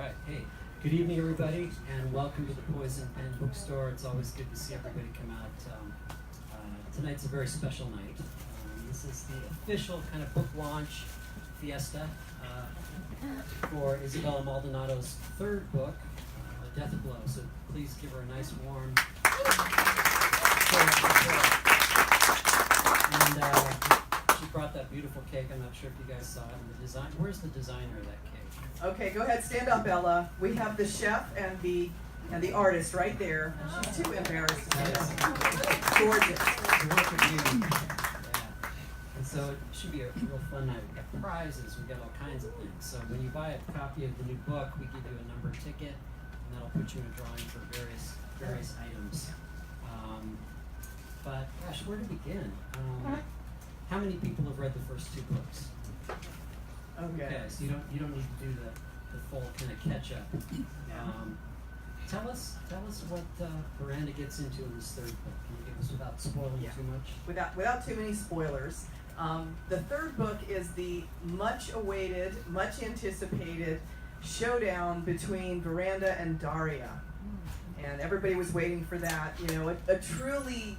right. Hey, good evening, everybody, and welcome to the Poison Pen Bookstore. It's always good to see everybody come out. Tonight's a very special night. This is the official kind of book launch fiesta for Isabella Maldonado's third book, Death Blow. So please give her a nice warm and she brought that beautiful cake. I'm not sure if you guys saw it. And the design. Where's the designer of that cake? Okay, go ahead, stand up, Bella. We have the chef and the artist right there. She's too embarrassed to stand up. Gorgeous. The work of you. Yeah. And so it should be a real fun night. We've got prizes. We've got all kinds of things. So when you buy a copy of the new book, we give you a numbered ticket, and that'll put you in a drawing for various items. But gosh, where to begin? How many people have read the first two books? Okay, so you don't need to do the full kind of catch up. Tell us what Miranda gets into in this third book. Can you give us without spoiling too much? Without too many spoilers. The third book is the much awaited, much anticipated showdown between Miranda and Daria. And everybody was waiting for that. You know, a truly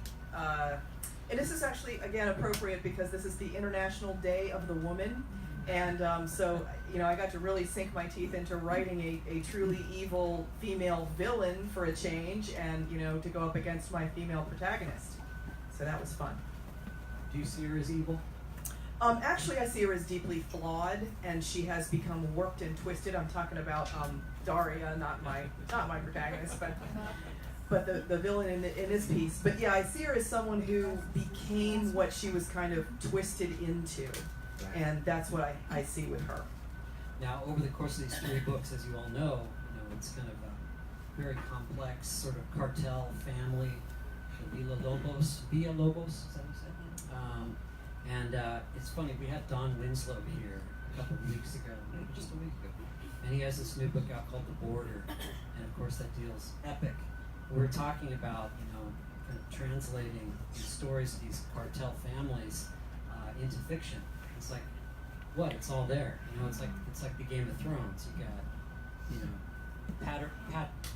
and this is actually again appropriate because this is the International Day of the Woman. And so, you know, I got to really sink my teeth into writing a truly evil female villain for a change and, you know, to go up against my female protagonist. So that was fun. Do you see her as evil? Actually, I see her as deeply flawed, and she has become warped and twisted. I'm talking about Daria, not my protagonist, but the villain in this piece. But yeah, I see her as someone who became what she was kind of twisted into. And that's what I see with her. Now, over the course of these three books, as you all know, it's kind of a very complex sort of cartel family. The Villalobos, is that what you said? And it's funny, we had Don Winslow here a couple of weeks ago, maybe just a week ago, and he has this new book out called The Border, and of course that deals epic. We're talking about, kind of translating these stories of these cartel families into fiction. It's like, what? It's all there. It's like the Game of Thrones. You got,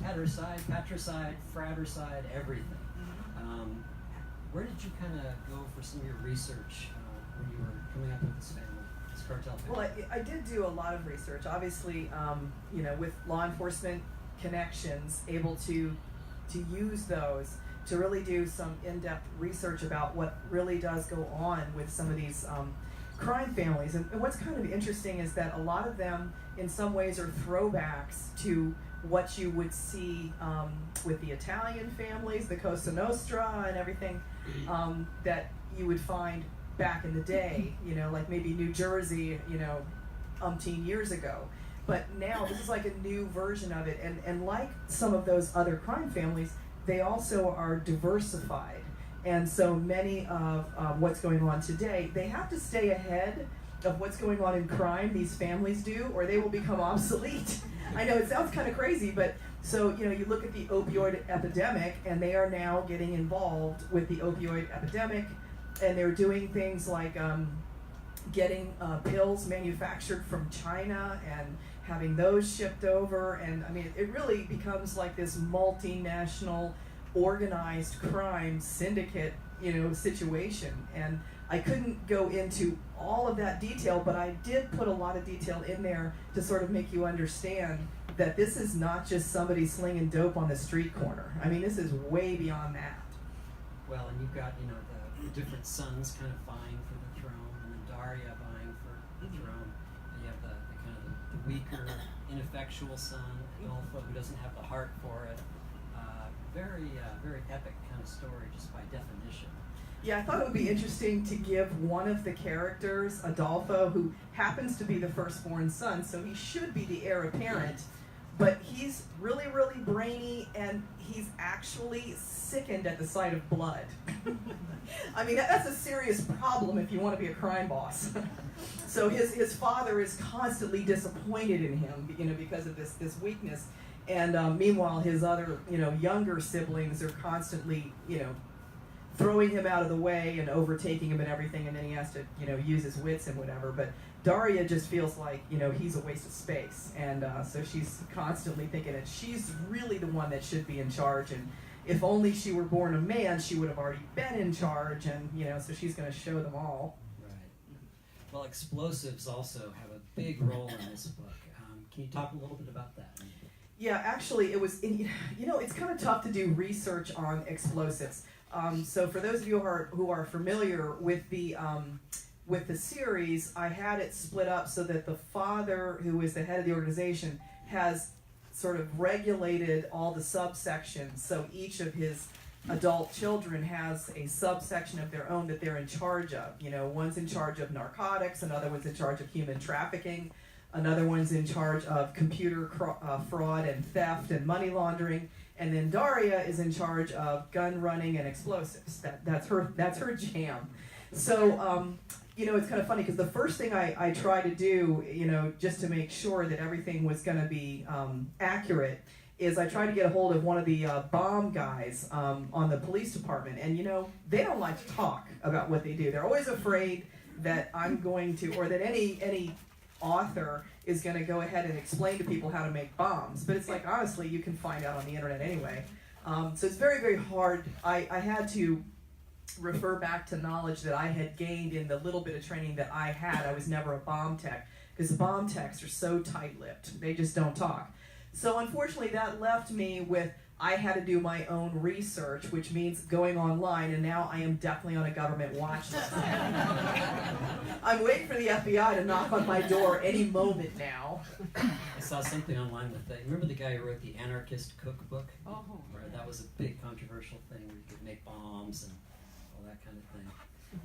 patricide, fratricide, everything. Where did you kind of go for some of your research when you were coming up with this cartel family? Well, I did do a lot of research. Obviously, with law enforcement connections, able to use those to really do some in-depth research about what really does go on with some of these crime families. And what's kind of interesting is that a lot of them in some ways are throwbacks to what you would see with the Italian families, the Cosa Nostra and everything that you would find back in the day, like maybe New Jersey, umpteen years ago. But now this is like a new version of it. And like some of those other crime families, they also are diversified. And so many of what's going on today, they have to stay ahead of what's going on in crime, these families do, or they will become obsolete. I know it sounds kind of crazy, but so, you look at the opioid epidemic, and they are now getting involved with the opioid epidemic, and they're doing things like getting pills manufactured from China and having those shipped over. And I mean, it really becomes like this multinational organized crime syndicate, situation. And I couldn't go into all of that detail, but I did put a lot of detail in there to sort of make you understand that this is not just somebody slinging dope on the street corner. I mean, this is way beyond that. Well, and you've got, the different sons kind of vying for the throne, and then Daria vying for the throne. And you have the kind of the weaker, ineffectual son, Adolfo, who doesn't have the heart for it. Very epic kind of story, just by definition. Yeah, I thought it would be interesting to give one of the characters, Adolfo, who happens to be the firstborn son, so he should be the heir apparent, but he's really, really brainy, and he's actually sickened at the sight of blood. I mean, that's a serious problem if you want to be a crime boss. So his father is constantly disappointed in him, because of this weakness. And meanwhile, his other, younger siblings are constantly, throwing him out of the way and overtaking him and everything, and then he has to, use his wits and whatever. But Daria just feels like, he's a waste of space. And so she's constantly thinking that she's really the one that should be in charge. And if only she were born a man, she would have already been in charge. And, so she's going to show them all. Right. Well, explosives also have a big role in this book. Can you talk a little bit about that? Yeah, actually, it's kind of tough to do research on explosives. So for those of you who are familiar with the series, I had it split up so that the father, who is the head of the organization, has sort of regulated all the subsections. So each of his adult children has a subsection of their own that they're in charge of. One's in charge of narcotics, another one's in charge of human trafficking, another one's in charge of computer fraud and theft and money laundering, and then Daria is in charge of gun running and explosives. That's her jam. So it's kind of funny because the first thing I tried to do, just to make sure that everything was going to be accurate, is I tried to get a hold of one of the bomb guys on the police department. And, they don't like to talk about what they do. They're always afraid that I'm going to, or that any author is going to go ahead and explain to people how to make bombs. But it's like, honestly, you can find out on the internet anyway. So it's very, very hard. I had to refer back to knowledge that I had gained in the little bit of training that I had. I was never a bomb tech, because bomb techs are so tight-lipped. They just don't talk. So unfortunately, that left me with, I had to do my own research, which means going online, and now I am definitely on a government watch list. I'm waiting for the FBI to knock on my door any moment now. I saw something online with that. Remember the guy who wrote the Anarchist Cookbook? Oh. Where that was a big controversial thing where you could make bombs and all that kind of thing.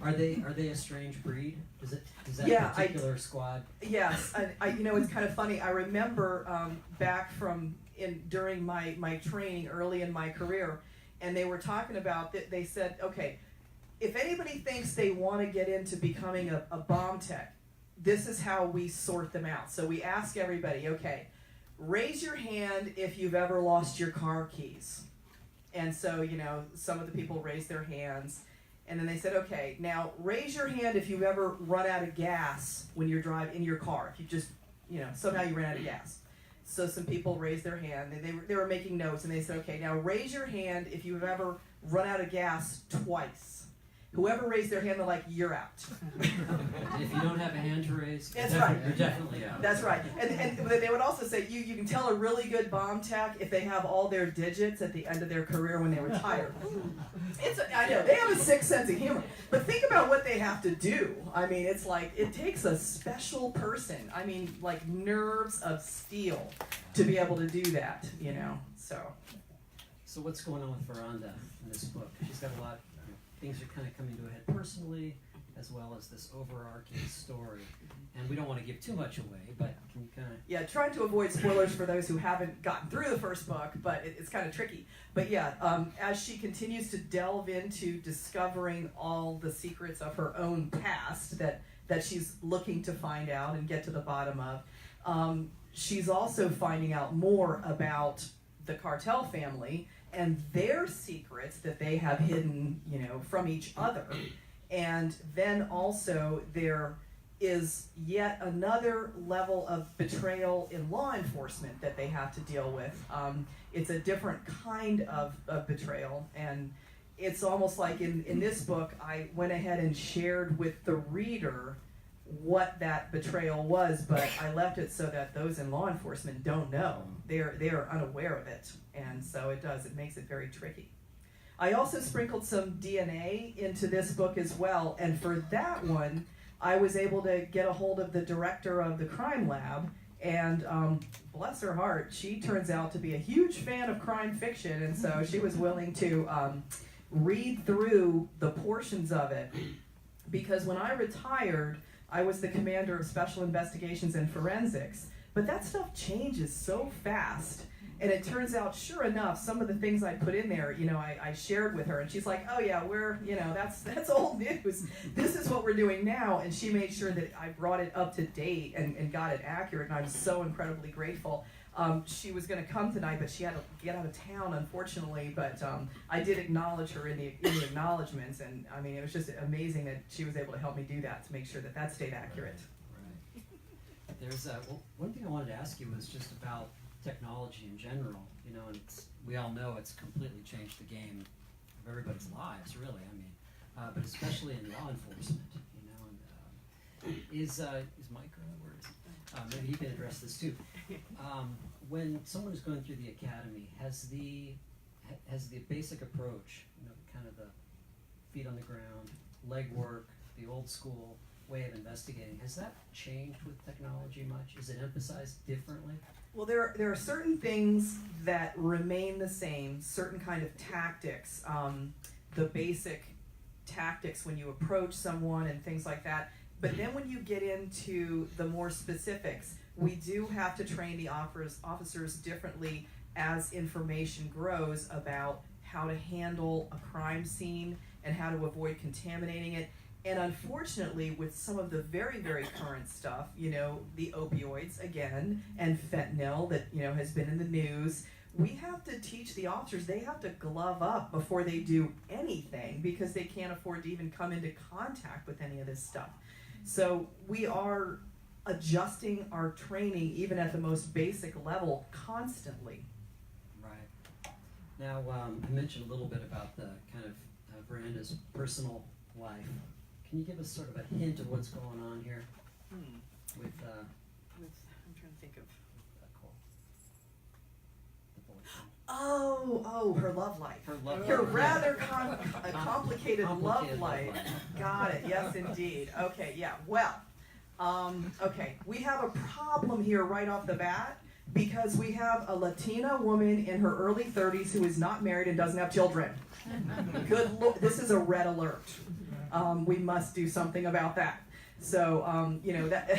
Are they a strange breed? Is that particular squad? Yes, it's kind of funny. I remember back during my training early in my career, and they were talking about that. They said, okay, if anybody thinks they want to get into becoming a bomb tech, this is how we sort them out. So we ask everybody, okay, raise your hand if you've ever lost your car keys. And so, some of the people raised their hands. And then they said, okay, now raise your hand if you've ever run out of gas when you're driving in your car. If you just, somehow you ran out of gas. So some people raised their hand, and they were making notes, and they said, okay, now raise your hand if you've ever run out of gas twice. Whoever raised their hand, they're like, you're out. And if you don't have a hand to raise, That's right. You're definitely out. That's right. And they would also say you can tell a really good bomb tech if they have all their digits at the end of their career when they retire. I know, they have a sick sense of humor. But think about what they have to do. I mean, it's like, it takes a special person. I mean, like nerves of steel to be able to do that, So what's going on with Veranda in this book? She's got a lot. Things are kind of coming to a head personally, as well as this overarching story. And we don't want to give too much away, but can you kind of... Yeah, trying to avoid spoilers for those who haven't gotten through the first book, but it's kind of tricky. But yeah, as she continues to delve into discovering all the secrets of her own past that she's looking to find out and get to the bottom of, she's also finding out more about the cartel family and their secrets that they have hidden, from each other. And then also there is yet another level of betrayal in law enforcement that they have to deal with. It's a different kind of betrayal, and it's almost like in this book, I went ahead and shared with the reader what that betrayal was, but I left it so that those in law enforcement don't know. They are unaware of it, and so it makes it very tricky. I also sprinkled some DNA into this book as well, and for that one, I was able to get a hold of the director of the crime lab, and bless her heart, she turns out to be a huge fan of crime fiction, and so she was willing to read through the portions of it, because when I retired, I was the commander of special investigations and forensics, but that stuff changes so fast. And it turns out, sure enough, some of the things I put in there, I shared with her, and she's like, oh yeah, that's old news. This is what we're doing now. And she made sure that I brought it up to date and got it accurate, and I'm so incredibly grateful. She was going to come tonight, but she had to get out of town, unfortunately, but I did acknowledge her in the acknowledgments, and I mean, it was just amazing that she was able to help me do that to make sure that stayed accurate. There's one thing I wanted to ask you was just about technology in general. And we all know it's completely changed the game of everybody's lives, really. I mean, but especially in law enforcement. Is Mike around? Where is he? Maybe he can address this too. When someone is going through the academy, has the basic approach, kind of the feet on the ground, leg work, the old school way of investigating, has that changed with technology much? Is it emphasized differently? Well, there are certain things that remain the same, certain kind of tactics, the basic tactics when you approach someone and things like that. But then when you get into the more specifics, we do have to train the officers differently as information grows about how to handle a crime scene and how to avoid contaminating it. And unfortunately, with some of the very, very current stuff, the opioids again, and fentanyl that, has been in the news, we have to teach the officers, they have to glove up before they do anything because they can't afford to even come into contact with any of this stuff. So we are adjusting our training even at the most basic level constantly. Right. Now, I mentioned a little bit about the kind of Miranda's personal life. Can you give us sort of a hint of what's going on here with I'm trying to think of. The boyfriend? Oh, her love life. Her rather complicated love life. Got it. Yes, indeed. Okay. Yeah. Well. Okay. We have a problem here right off the bat because we have a Latina woman in her early 30s who is not married and doesn't have children. Good Lord, this is a red alert. We must do something about that. So, that.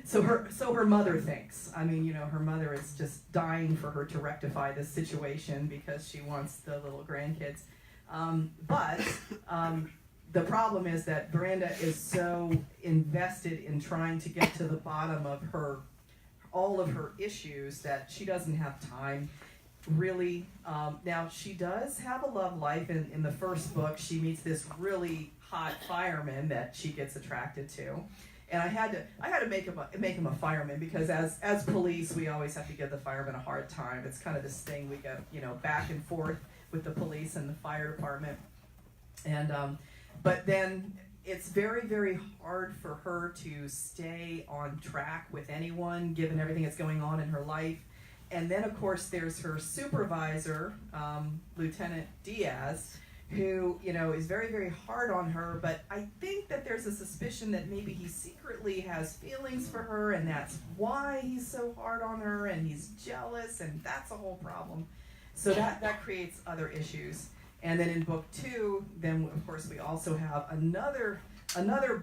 So her mother thinks. I mean, her mother is just dying for her to rectify this situation because she wants the little grandkids. But the problem is that Miranda is so invested in trying to get to the bottom of all of her issues that she doesn't have time. Really, now she does have a love life. In the first book, she meets this really hot fireman that she gets attracted to, and I had to make him a fireman because as police we always have to give the firemen a hard time. It's kind of this thing we go back and forth with the police and the fire department, and but then it's very, very hard for her to stay on track with anyone given everything that's going on in her life. And then, of course, there's her supervisor, Lieutenant Diaz, who, is very, very hard on her. But I think that there's a suspicion that maybe he secretly has feelings for her, and that's why he's so hard on her, and he's jealous, and that's a whole problem. So that creates other issues. And then in book 2, then, of course, we also have another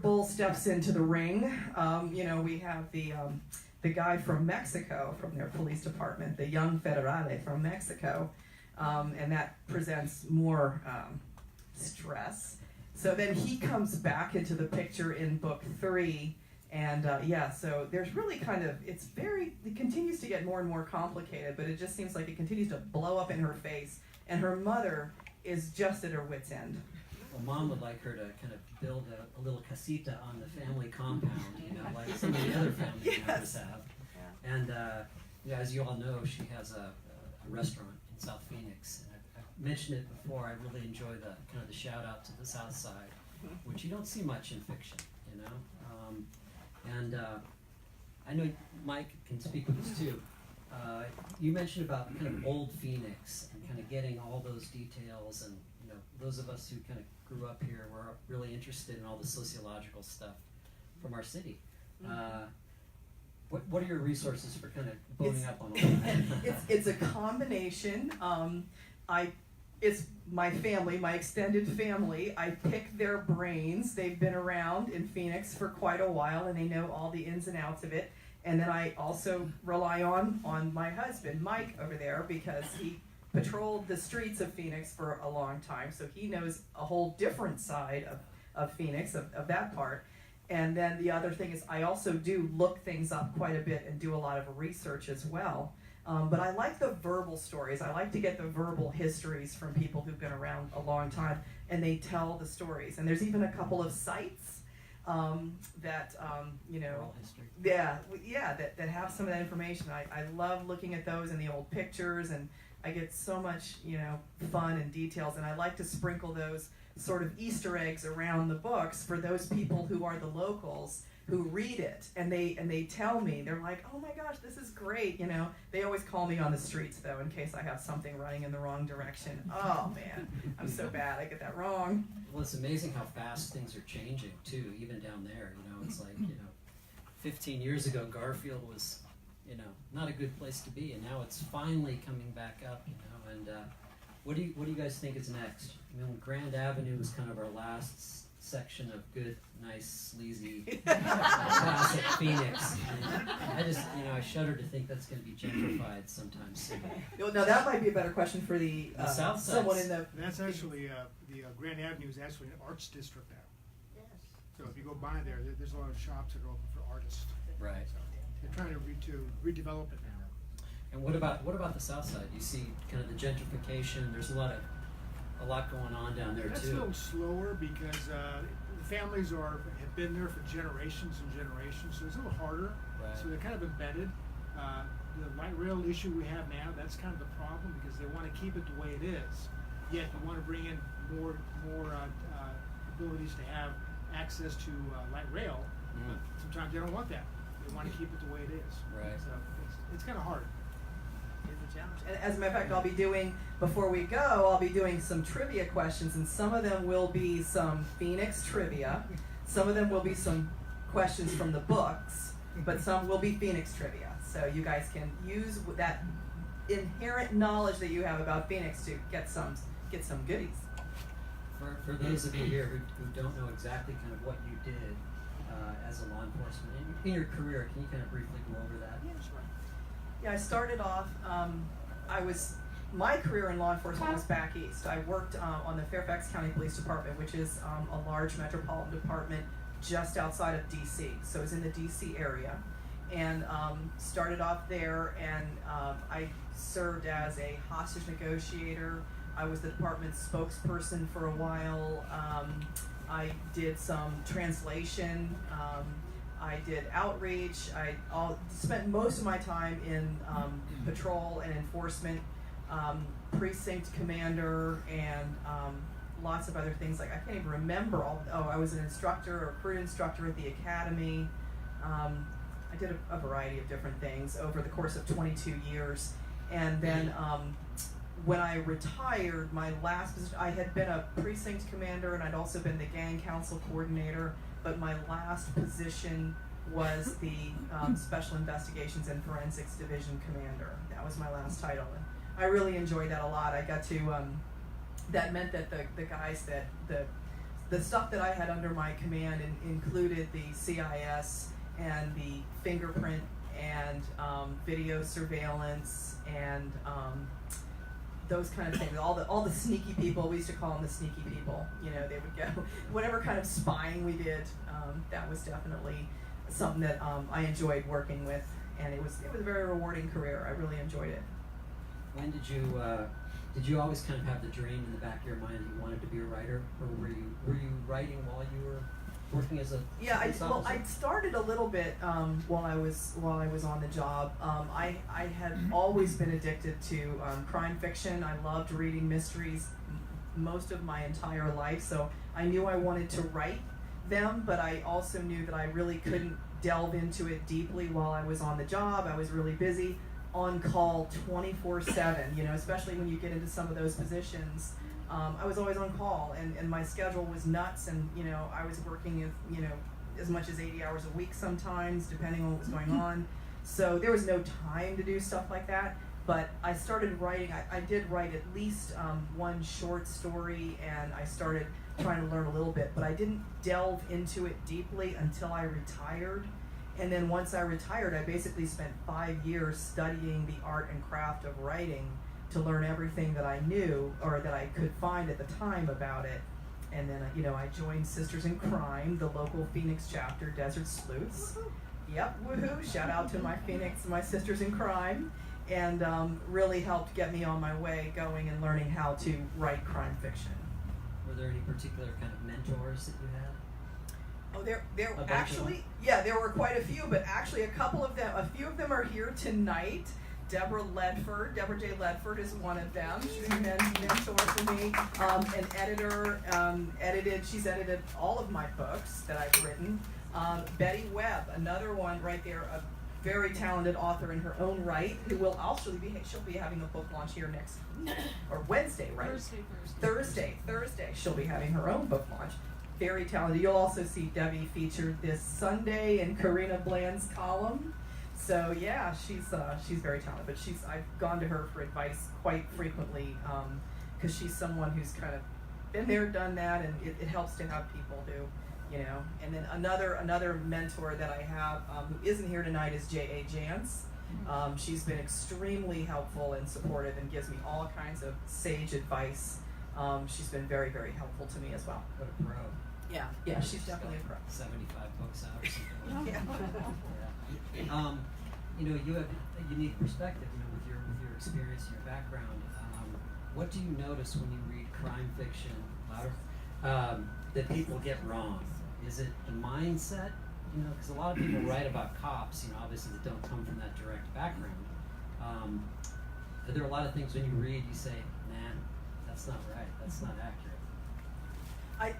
bull steps into the ring. We have the guy from Mexico, from their police department, the young federale from Mexico, and that presents more stress. So then he comes back into the picture in book 3, and so there's really it continues to get more and more complicated, but it just seems like it continues to blow up in her face, and her mother is just at her wit's end. Well, Mom would like her to kind of build a little casita on the family compound, like some of the other family members have. Yeah. And as you all know, she has a restaurant in South Phoenix. And I've mentioned it before. I really enjoy the kind of the shout out to the South Side, which you don't see much in fiction, And I know Mike can speak with this too. You mentioned about kind of old Phoenix and kind of getting all those details, and those of us who kind of grew up here were really interested in all the sociological stuff from our city. What are your resources for kind of boning up on all that? It's a combination. It's my family, my extended family. I pick their brains. They've been around in Phoenix for quite a while, and they know all the ins and outs of it. And then I also rely on my husband, Mike, over there, because he patrolled the streets of Phoenix for a long time, so he knows a whole different side of Phoenix, of that part. And then the other thing is I also do look things up quite a bit and do a lot of research as well. But I like the verbal stories. I like to get the verbal histories from people who've been around a long time, and they tell the stories. And there's even a couple of sites that Oral history. that have some of that information. I love looking at those and the old pictures, and I get so much fun and details, and I like to sprinkle those sort of Easter eggs around the books for those people who are the locals who read it, and they tell me, they're like, oh my gosh, this is great. They always call me on the streets though, in case I have something running in the wrong direction. Oh man, I'm so bad, I get that wrong. Well, it's amazing how fast things are changing too, even down there. It's like 15 years ago Garfield was not a good place to be, and now it's finally coming back up. And what do you guys think is next? Grand Avenue was kind of our last section of good, nice, sleazy, classic Phoenix. I just, I shudder to think that's going to be gentrified sometime soon. No, that might be a better question for the South Side. someone in the. That's actually the Grand Avenue is actually an arts district now. Yes. So if you go by there's a lot of shops that are open for artists. Right. So they're trying to redevelop it now. And what about the South Side? You see kind of the gentrification. There's a lot going on down there That's too. a little slower because the families have been there for generations and generations, so it's a little harder. Right. So they're kind of embedded. The light rail issue we have now, that's kind of the problem because they want to keep it the way it is. Yet you want to bring in more abilities to have access to light rail. But sometimes they don't want that. They want to keep it the way it is. Right. So it's kind of hard. Is a challenge. And as a matter of fact, before we go, I'll be doing some trivia questions, and some of them will be some Phoenix trivia. Some of them will be some questions from the books, but some will be Phoenix trivia. So you guys can use that inherent knowledge that you have about Phoenix to get some goodies. For those of you here who don't know exactly kind of what you did as a law enforcement in your career, can you kind of briefly go over that? Yeah, sure. Yeah, I started off, my career in law enforcement was back east. I worked on the Fairfax County Police Department, which is a large metropolitan department just outside of D.C. So it was in the D.C. area. And started off there, and I served as a hostage negotiator. I was the department's spokesperson for a while. I did some translation. I did outreach. I spent most of my time in patrol and enforcement, precinct commander, and lots of other things. Like I can't even remember all. I was an instructor, a recruit instructor at the academy. I did a variety of different things over the course of 22 years, and then when I retired, my last position, I had been a precinct commander, and I'd also been the gang council coordinator. But my last position was the Special Investigations and Forensics Division Commander. That was my last title, and I really enjoyed that a lot. I got to, that meant that the guys that, the stuff that I had under my command included the CIS and the fingerprint and video surveillance and those kind of things. All the sneaky people, we used to call them the sneaky people. They would go, whatever kind of spying we did, that was definitely something that I enjoyed working with, and it was a very rewarding career. I really enjoyed it. When did you always kind of have the dream in the back of your mind that you wanted to be a writer, or were you writing while you were working as a police officer? I started a little bit while I was on the job. I had always been addicted to crime fiction. I loved reading mysteries most of my entire life, so I knew I wanted to write them, but I also knew that I really couldn't delve into it deeply while I was on the job. I was really busy, on call 24/7, especially when you get into some of those positions. I was always on call, and my schedule was nuts, and I was working as much as 80 hours a week sometimes, depending on what was going on. So there was no time to do stuff like that. But I started writing. I did write at least one short story, and I started trying to learn a little bit. But I didn't delve into it deeply until I retired. And then once I retired, I basically spent 5 years studying the art and craft of writing to learn everything that I knew or that I could find at the time about it. And then, I joined Sisters in Crime, the local Phoenix chapter, Desert Sleuths. Yep, woohoo! Shout out to my Sisters in Crime, and really helped get me on my way going and learning how to write crime fiction. Were there any particular kind of mentors that you had? Oh, there A bunch actually, yeah, there were quite a few, but actually a few of them are here tonight. Deborah J. Ledford is one of them. She's a mentor for me, an editor, she's edited all of my books that I've written. Betty Webb, another one right there, a very talented author in her own right, who will she'll be having a book launch here next or Wednesday, right? Thursday. She'll be having her own book launch. Very talented. You'll also see Debbie featured this Sunday in Karina Bland's column. So yeah, she's very talented. But I've gone to her for advice quite frequently because she's someone who's kind of been there, done that, and it helps to have people who, And then another mentor that I have who isn't here tonight is J.A. Jance. She's been extremely helpful and supportive and gives me all kinds of sage advice. She's been very, very helpful to me as well. What a pro. Yeah, she's definitely a pro. 75 books out or something. Yeah. You have a unique perspective, with your experience and your background. What do you notice when you read crime fiction, that people get wrong? Is it the mindset? Because a lot of people write about cops, obviously that don't come from that direct background. But there are a lot of things when you read, you say, nah, that's not right, that's not accurate.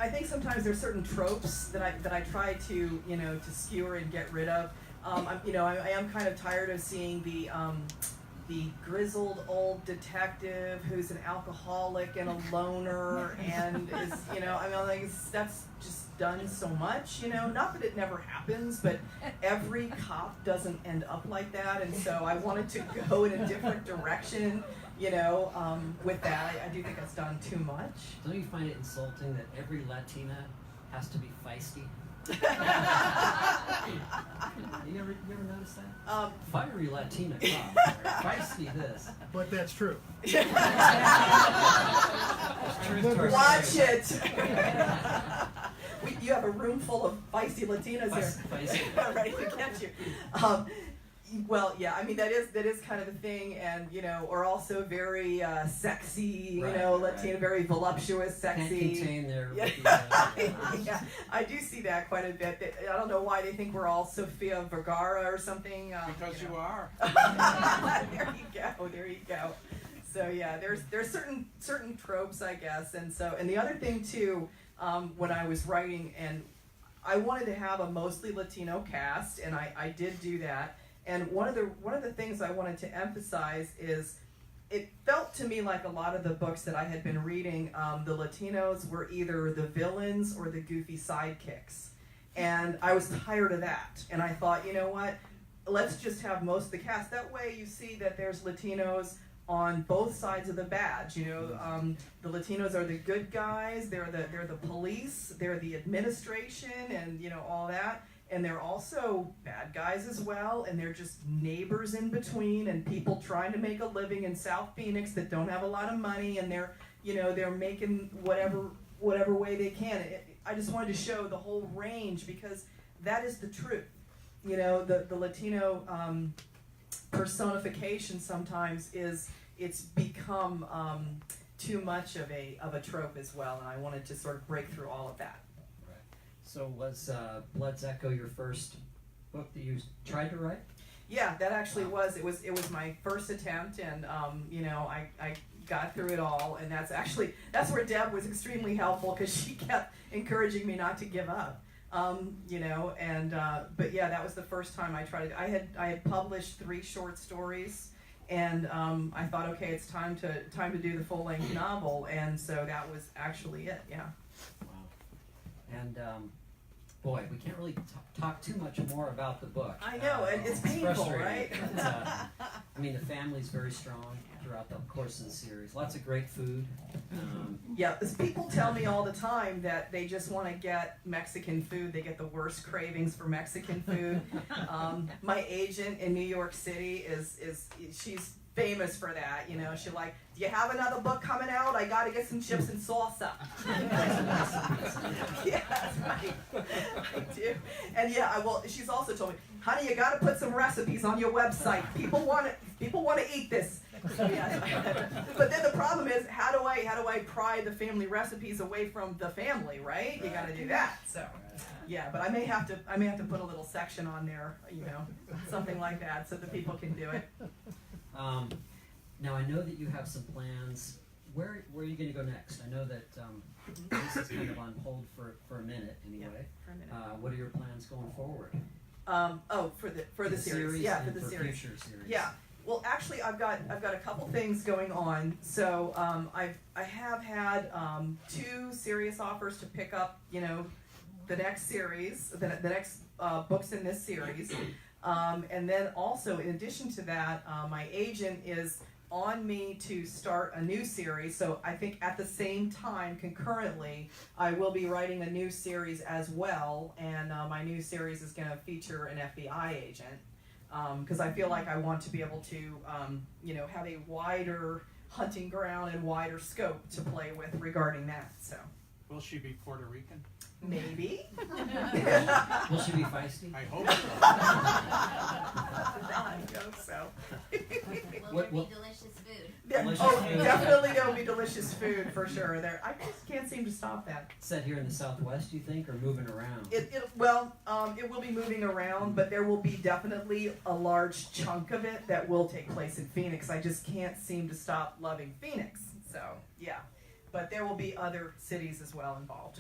I think sometimes there's certain tropes that I try to to skewer and get rid of. I am kind of tired of seeing the grizzled old detective who's an alcoholic and a loner and is that's just done so much. Not that it never happens, but every cop doesn't end up like that, and so I wanted to go in a different direction. With that, I do think it's done too much. Don't you find it insulting that every Latina has to be feisty? You ever notice that? Fiery Latina cop, feisty this. But that's true. Watch it. You have a room full of feisty Latinas here. Feisty. Ready to get you. Well, yeah, that is kind of a thing, and or also very sexy, Latina, very voluptuous, sexy. Can't contain their. Yeah, I do see that quite a bit. I don't know why they think we're all Sofia Vergara or something. Because you are. There you go. So yeah, there's certain tropes, I guess, and the other thing too, when I was writing, and I wanted to have a mostly Latino cast, and I did do that. And one of the things I wanted to emphasize is, it felt to me like a lot of the books that I had been reading, the Latinos were either the villains or the goofy sidekicks. And I was tired of that. And I thought, you know what, let's just have most of the cast. That way you see that there's Latinos on both sides of the badge. The Latinos are the good guys, they're the police, they're the administration, and all that. And they're also bad guys as well, and they're just neighbors in between, and people trying to make a living in South Phoenix that don't have a lot of money, and they're making whatever way they can. I just wanted to show the whole range, because that is the truth. The Latino personification sometimes it's become too much of a trope as well, and I wanted to sort of break through all of that. So was Blood's Echo your first book that you tried to write? Yeah, that actually was. It was my first attempt, and I got through it all, and that's where Deb was extremely helpful, because she kept encouraging me not to give up. But yeah, that was the first time I tried it. I had published 3 short stories, and I thought, okay, it's time to do the full-length novel, and so that was actually it. Yeah. Wow. And boy, we can't really talk too much more about the book. I know, it's painful, right? But, the family's very strong throughout the course of the series. Lots of great food. Yeah, people tell me all the time that they just want to get Mexican food. They get the worst cravings for Mexican food. My agent in New York City she's famous for that. She's like, do you have another book coming out? I got to get some chips and salsa. Yeah, that's right. I do. And yeah, she's also told me, honey, you got to put some recipes on your website. People want to eat this. Yeah. But then the problem is, how do I pry the family recipes away from the family, right? You got to do that. So, yeah. But I may have to put a little section on there, something like that, so that people can do it. Now I know that you have some plans. Where are you going to go next? I know that this is kind of on hold for a minute anyway. Yeah, for a minute. What are your plans going forward? For the series. Yeah, for the series. Future series. Yeah. Well, actually, I've got a couple things going on. So I have had 2 serious offers to pick up, the next series, the next books in this series, and then also in addition to that, my agent is on me to start a new series. So I think at the same time, concurrently, I will be writing a new series as well, and my new series is going to feature an FBI agent. Because I feel like I want to be able to, have a wider hunting ground and wider scope to play with regarding that. So Will she be Puerto Rican? maybe. Will she be feisty? I hope so. I hope so. Will there be delicious food? Delicious food. Definitely there will be delicious food for sure. I just can't seem to stop that. Set here in the Southwest, you think, or moving around? It will be moving around, but there will be definitely a large chunk of it that will take place in Phoenix. I just can't seem to stop loving Phoenix. So, yeah. But there will be other cities as well involved.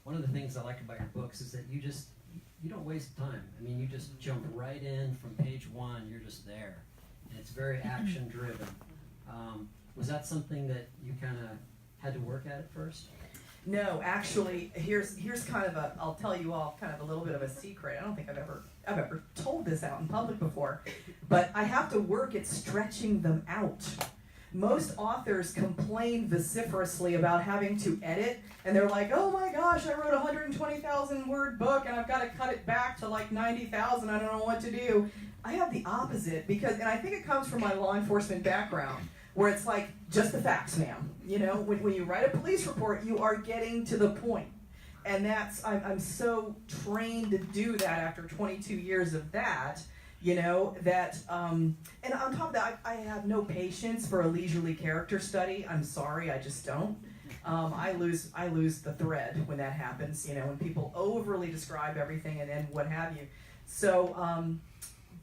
One of the things I like about your books is that you don't waste time. I mean, you just jump right in from page 1. You're just there, and it's very action driven. Was that something that you kind of had to work at first? No, actually, here's kind of I'll tell you all kind of a little bit of a secret. I don't think I've ever told this out in public before, but I have to work at stretching them out. Most authors complain vociferously about having to edit, and they're like, oh my gosh, I wrote a 120,000 word book and I've got to cut it back to like 90,000, I don't know what to do. I have the opposite and I think it comes from my law enforcement background, where it's like, just the facts, ma'am. When you write a police report, you are getting to the point. And I'm so trained to do that after 22 years of that, and on top of that, I have no patience for a leisurely character study. I'm sorry, I just don't. I lose the thread when that happens, when people overly describe everything and then what have you. So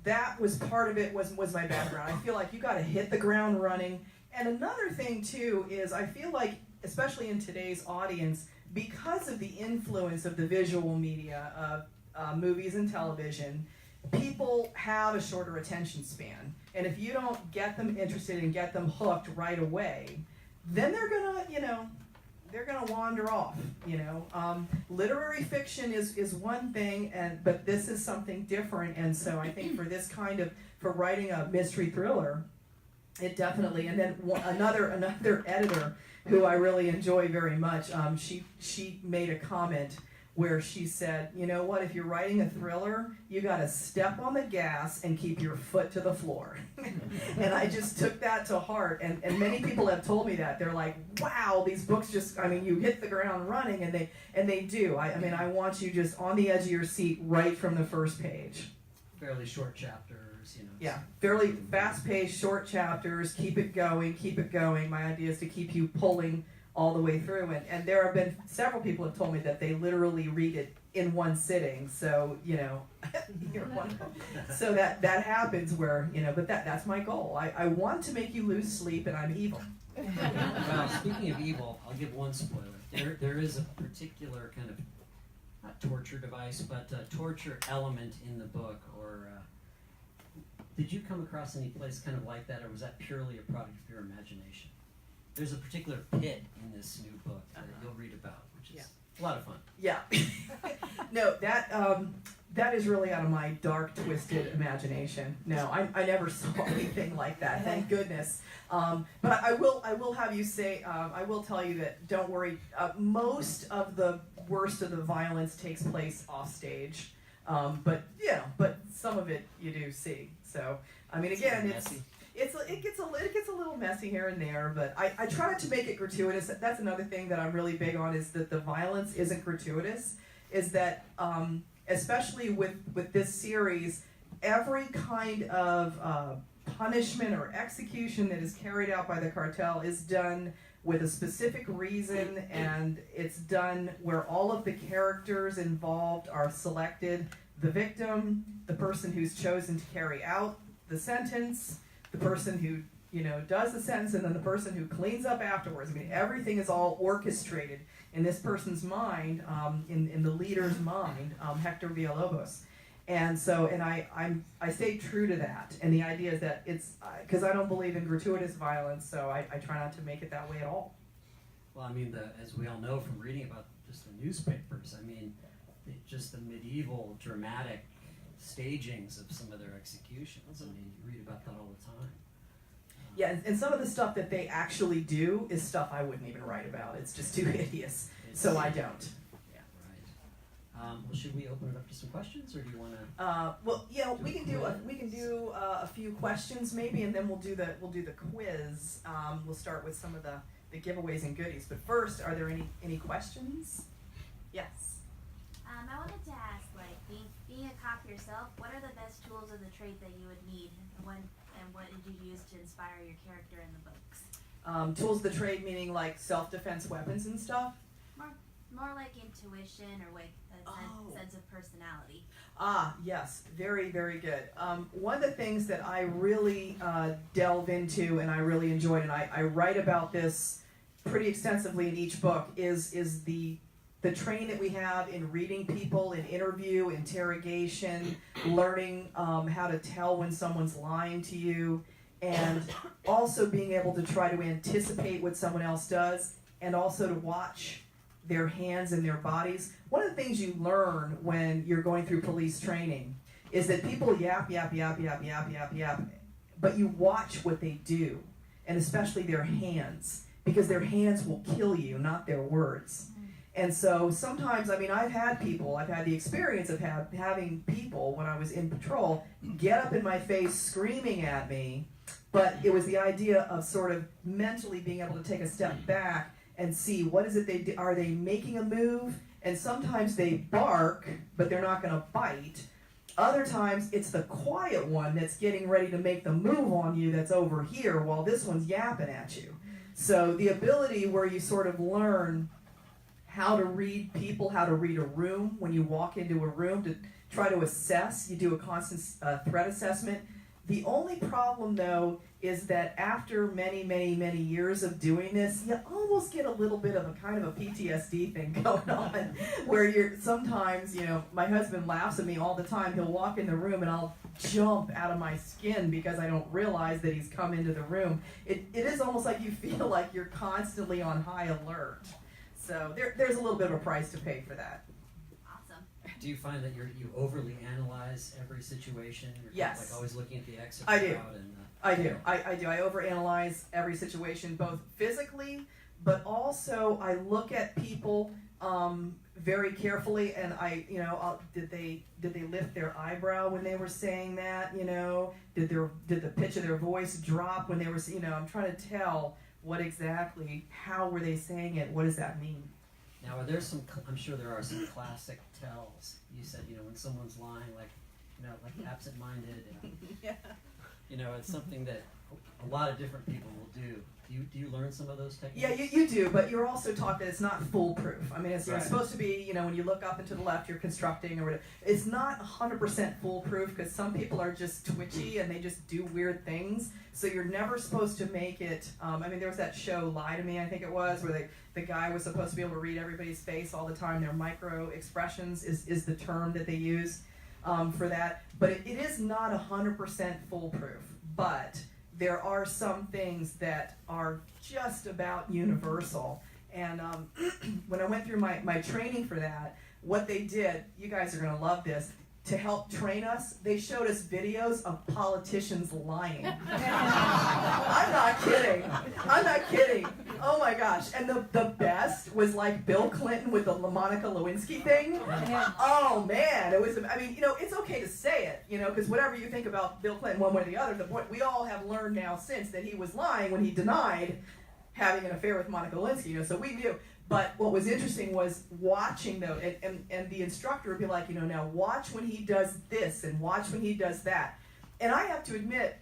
that was part of it, was my background. I feel like you got to hit the ground running. And another thing too is I feel like, especially in today's audience, because of the influence of the visual media of movies and television, people have a shorter attention span. And if you don't get them interested and get them hooked right away, then they're gonna wander off. Literary fiction is one thing, but this is something different. And so I think for writing a mystery thriller, it definitely. And then another editor who I really enjoy very much, she made a comment where she said, you know what, if you're writing a thriller, you got to step on the gas and keep your foot to the floor. And I just took that to heart. And many people have told me that. They're like, wow, these books you hit the ground running, and they do. I want you just on the edge of your seat right from the first page. Fairly short chapters, Yeah, fairly fast-paced, short chapters. Keep it going. My idea is to keep you pulling all the way through, and there have been several people have told me that they literally read it in one sitting. So you're one of them. So that happens where but that's my goal. I want to make you lose sleep, and I'm evil. Well, speaking of evil, I'll give one spoiler. There is a particular kind of not torture device, but torture element in the book. Or did you come across any place kind of like that, or was that purely a product of your imagination? There's a particular pit in this new book that you'll read about, which is a lot of fun. Yeah. No, that is really out of my dark, twisted imagination. No, I never saw anything like that. Thank goodness. But I will have you say, I will tell you that don't worry. Most of the worst of the violence takes place off stage. But some of it you do see. So again, it gets a little messy here and there, but I try not to make it gratuitous. That's another thing that I'm really big on, is that the violence isn't gratuitous. Is that especially with this series, every kind of punishment or execution that is carried out by the cartel is done with a specific reason, and it's done where all of the characters involved are selected. The victim, the person who's chosen to carry out the sentence, the person who does the sentence, and then the person who cleans up afterwards. I mean, everything is all orchestrated in this person's mind, in the leader's mind, Hector Villalobos. And so, I stay true to that. And the idea is that it's, because I don't believe in gratuitous violence, so I try not to make it that way at all. Well, I mean, as we all know from reading about just the newspapers, I mean, just the medieval dramatic stagings of some of their executions. I mean, you read about that all the time. Yeah, and some of the stuff that they actually do is stuff I wouldn't even write about. It's just too hideous, so I don't. Yeah. Right. Well, should we open it up to some questions, or do you want to? Well, yeah, we can do a few questions maybe, and then we'll do the quiz. We'll start with some of the giveaways and goodies. But first, are there any questions? Yes. I wanted to ask, like, being a cop yourself, what are the best tools of the trade that you would need, and what did you use to inspire your character in the books? Tools of the trade meaning like self-defense weapons and stuff? More like intuition or like a sense of personality. Ah, yes, very, very good. One of the things that I really delve into and I really enjoyed, and I write about this pretty extensively in each book, is the training that we have in reading people, in interview, interrogation, learning how to tell when someone's lying to you, and also being able to try to anticipate what someone else does, and also to watch their hands and their bodies. One of the things you learn when you're going through police training is that people yap, but you watch what they do, and especially their hands, because their hands will kill you, not their words. And so sometimes, I mean, I've had the experience of having people, when I was in patrol, get up in my face screaming at me, but it was the idea of sort of mentally being able to take a step back and see what is it they do. Are they making a move? And sometimes they bark, but they're not going to bite. Other times, it's the quiet one that's getting ready to make the move on you that's over here while this one's yapping at you. So the ability where you sort of learn how to read people, how to read a room when you walk into a room, to try to assess. You do a constant threat assessment. The only problem, though, is that after many, many, many years of doing this, you almost get a little bit of a kind of a PTSD thing going on, where you're sometimes, my husband laughs at me all the time. He'll walk in the room and I'll jump out of my skin because I don't realize that he's come into the room. It is almost like you feel like you're constantly on high alert. So there's a little bit of a price to pay for that. Awesome. Do you find that you overly analyze every situation? You're Yes. like always looking at the exit I do. route and, I do. I do. I overanalyze every situation, both physically, but also I look at people very carefully, and did they lift their eyebrow when they were saying that? Did the pitch of their voice drop when they were? I'm trying to tell what exactly. How were they saying it? What does that mean? Now, are there some? I'm sure there are some classic tells. You said, when someone's lying, like absent-minded. Yeah. It's something that a lot of different people will do. Do you learn some of those techniques? Yeah, you do, but you're also taught that it's not foolproof. I mean, it's Right. supposed to be, when you look up and to the left, you're constructing or whatever. It's not 100% foolproof because some people are just twitchy and they just do weird things. So you're never supposed to make it. There was that show, Lie to Me, I think it was, where the guy was supposed to be able to read everybody's face all the time. Their micro expressions is the term that they use for that. But it is not 100% foolproof. But there are some things that are just about universal. And when I went through my training for that, what they did, you guys are going to love this, to help train us, they showed us videos of politicians lying. I'm not kidding. Oh my gosh. And the best was like Bill Clinton with the Monica Lewinsky thing. Oh man, it was, it's okay to say it, because whatever you think about Bill Clinton one way or the other, we all have learned now since that he was lying when he denied having an affair with Monica Lewinsky, so we knew. But what was interesting was watching though, and the instructor would be like, now watch when he does this and watch when he does that. And I have to admit,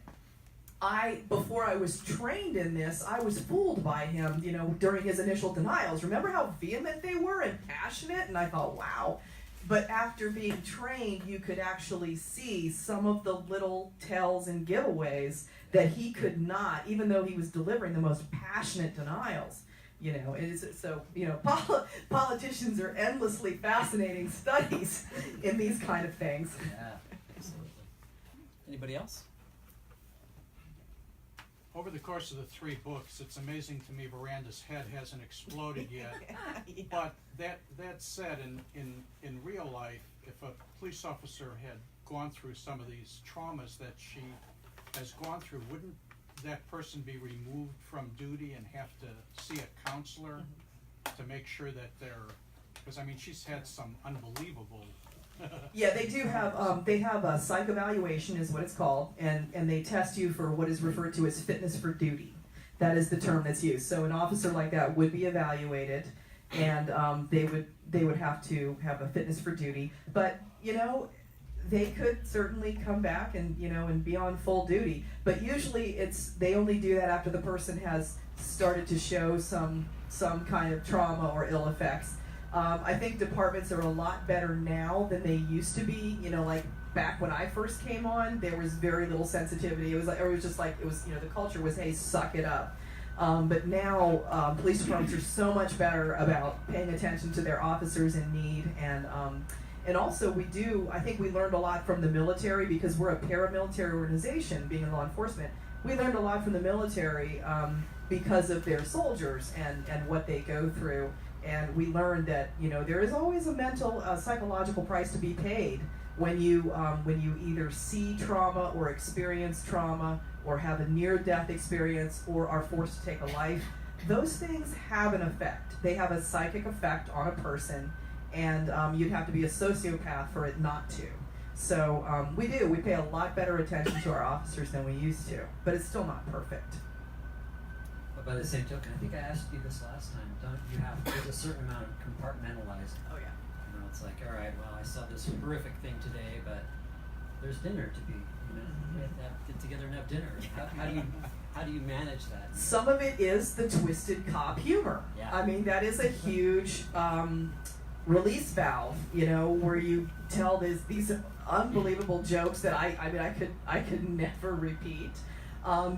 before I was trained in this, I was fooled by him, during his initial denials. Remember how vehement they were and passionate? And I thought, wow. But after being trained, you could actually see some of the little tells and giveaways that he could not, even though he was delivering the most passionate denials. Politicians are endlessly fascinating studies in these kind of things. Yeah, absolutely. Anybody else? Over the course of the 3 books, it's amazing to me Miranda's head hasn't exploded yet. Yeah. But that said, in real life, if a police officer had gone through some of these traumas that she has gone through, wouldn't that person be removed from duty and have to see a counselor to make sure that because I mean she's had some unbelievable. Yeah, they do have, they have a psych evaluation is what it's called, and they test you for what is referred to as fitness for duty. That is the term that's used. So an officer like that would be evaluated, and they would have to have a fitness for duty. But, they could certainly come back and, and be on full duty. But usually they only do that after the person has started to show some kind of trauma or ill effects. I think departments are a lot better now than they used to be. Like back when I first came on, there was very little sensitivity. It was the culture was, hey, suck it up. But now police departments are so much better about paying attention to their officers in need, and also I think we learned a lot from the military because we're a paramilitary organization, being in law enforcement. We learned a lot from the military because of their soldiers and what they go through. And we learned that, there is always a mental, psychological price to be paid when you either see trauma or experience trauma or have a near-death experience or are forced to take a life. Those things have an effect. They have a psychic effect on a person, and you'd have to be a sociopath for it not to. So we pay a lot better attention to our officers than we used to, but it's still not perfect. But by the same token, I think I asked you this last time, don't you there's a certain amount of compartmentalizing. Oh yeah. It's like, all right, well, I saw this horrific thing today, but there's dinner to be, we have to get together and have dinner. How do you manage that? Some of it is the twisted cop humor. Yeah. I mean, that is a huge release valve, where you tell these unbelievable jokes that I could never repeat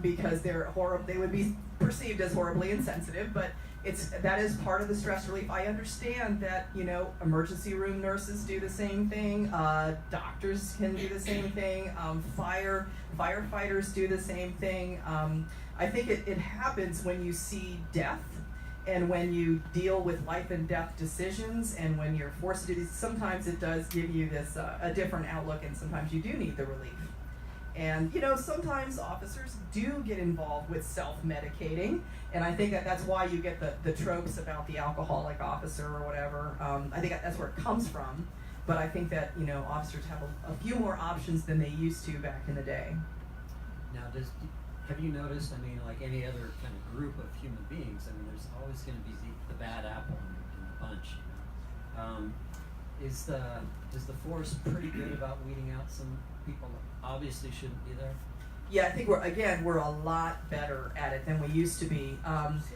because they're horrible. They would be perceived as horribly insensitive, but that is part of the stress relief. I understand that emergency room nurses do the same thing, doctors can do the same thing, firefighters do the same thing. I think it happens when you see death and when you deal with life and death decisions, and when you're forced to do these. Sometimes it does give you this a different outlook, and sometimes you do need the relief. And sometimes officers do get involved with self-medicating, and I think that's why you get the tropes about the alcoholic officer or whatever. I think that's where it comes from, but I think that officers have a few more options than they used to back in the day. Now, have you noticed, like any other kind of group of human beings, there's always going to be the bad apple in the bunch, Is the force pretty good about weeding out some people that obviously shouldn't be there? Yeah, I think we're a lot better at it than we used to be.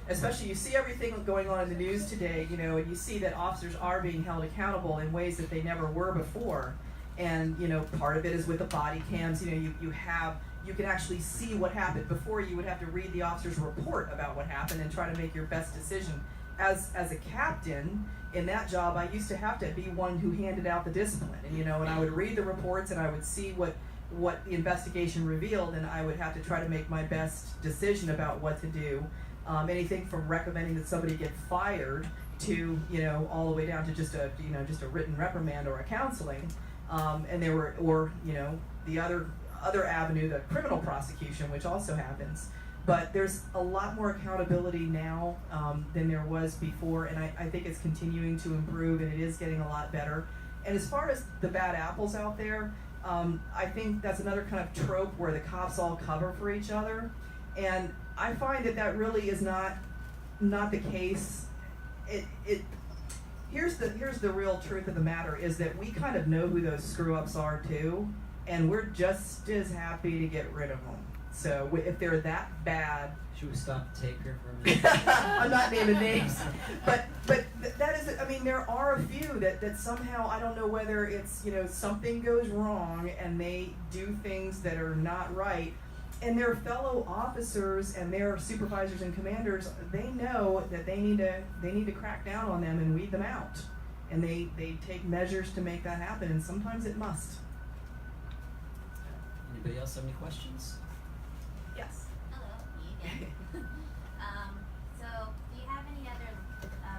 Especially, you see everything going on in the news today, and you see that officers are being held accountable in ways that they never were before. And part of it is with the body cams. You can actually see what happened. Before, you would have to read the officer's report about what happened and try to make your best decision. As a captain in that job, I used to have to be one who handed out the discipline, and I would read the reports and I would see what the investigation revealed, and I would have to try to make my best decision about what to do. Anything from recommending that somebody get fired to all the way down to just a written reprimand or a counseling, and there were the other avenue, the criminal prosecution, which also happens. But there's a lot more accountability now than there was before, and I think it's continuing to improve, and it is getting a lot better. And as far as the bad apples out there, I think that's another kind of trope where the cops all cover for each other, and I find that really is not the case. Here's the real truth of the matter is that we kind of know who those screw-ups are too, and we're just as happy to get rid of them. So if they're that bad, Should we stop the tape here for a minute? I'm not naming names, but that is, I mean, there are a few that somehow, I don't know whether it's, something goes wrong and they do things that are not right, and their fellow officers and their supervisors and commanders, they know that they need to crack down on them and weed them out, and they take measures to make that happen, and sometimes it must. Anybody else have any questions? Yes. Hello, me again. So, do you have any other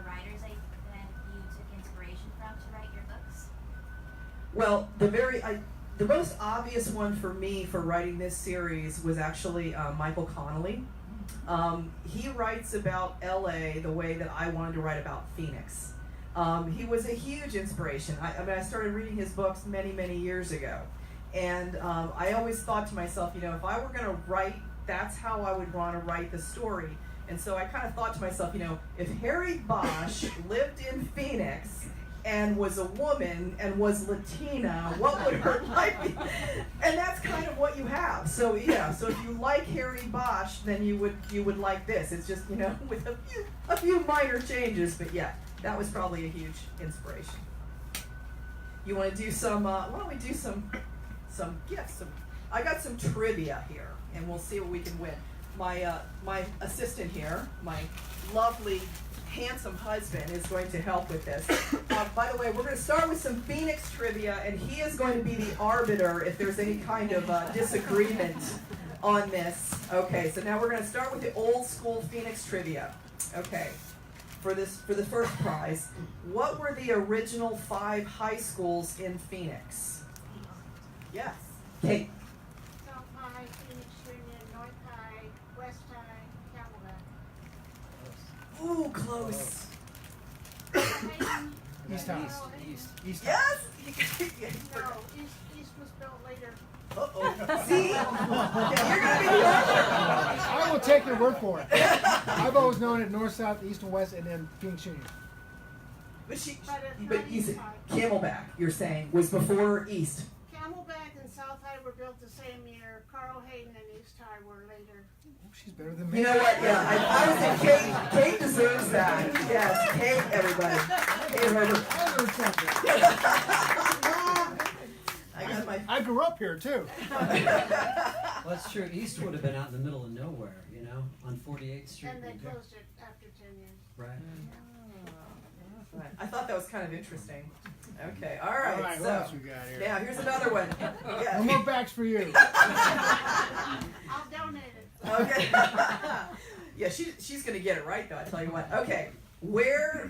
writers that you took inspiration from to write your books? Well, the most obvious one for me for writing this series was actually Michael Connolly. He writes about LA the way that I wanted to write about Phoenix. He was a huge inspiration. I started reading his books many, many years ago. And I always thought to myself, if I were going to write, that's how I would want to write the story. And so I kind of thought to myself, if Harry Bosch lived in Phoenix and was a woman and was Latina, what would her life be? And that's kind of what you have. So so if you like Harry Bosch, then you would like this. It's just, with a few minor changes, but yeah, that was probably a huge inspiration. You want to do some, why don't we do some gifts? I got some trivia here, and we'll see what we can win. My assistant here, my lovely, handsome husband, is going to help with this. By the way, we're going to start with some Phoenix trivia, and he is going to be the arbiter if there's any kind of disagreement on this. Okay, so now we're going to start with the old school Phoenix trivia. Okay, for the first prize, what were the original 5 high schools in Phoenix? Yes, Kate. South High, Phoenix Union, North High, West High, Camelback. Ooh, close. East High. East High. Yes. No, East was built later. Uh-oh. See? Yeah, you're gonna be the arbiter. I will take your word for it. I've always known it north, south, east, and west, and then Phoenix Union. But you said Camelback, you're saying, was before East. Camelback and South High were built the same year. Carl Hayden and East High were later. Oh, she's better than me. You know what? Yeah, I was thinking Kate deserves that. Yes, Kate, everybody. Kate Herbert. I got my. I grew up here too. Well, that's true. East would have been out in the middle of nowhere, on 48th Street. And they closed it after 10 years. Right. I thought that was kind of interesting. Okay, all right. All right, so, what else we got here? now here's another one. Yeah. No more backs for you. I'll donate it. Okay. Yeah, she's gonna get it right though. I tell you what. Okay, where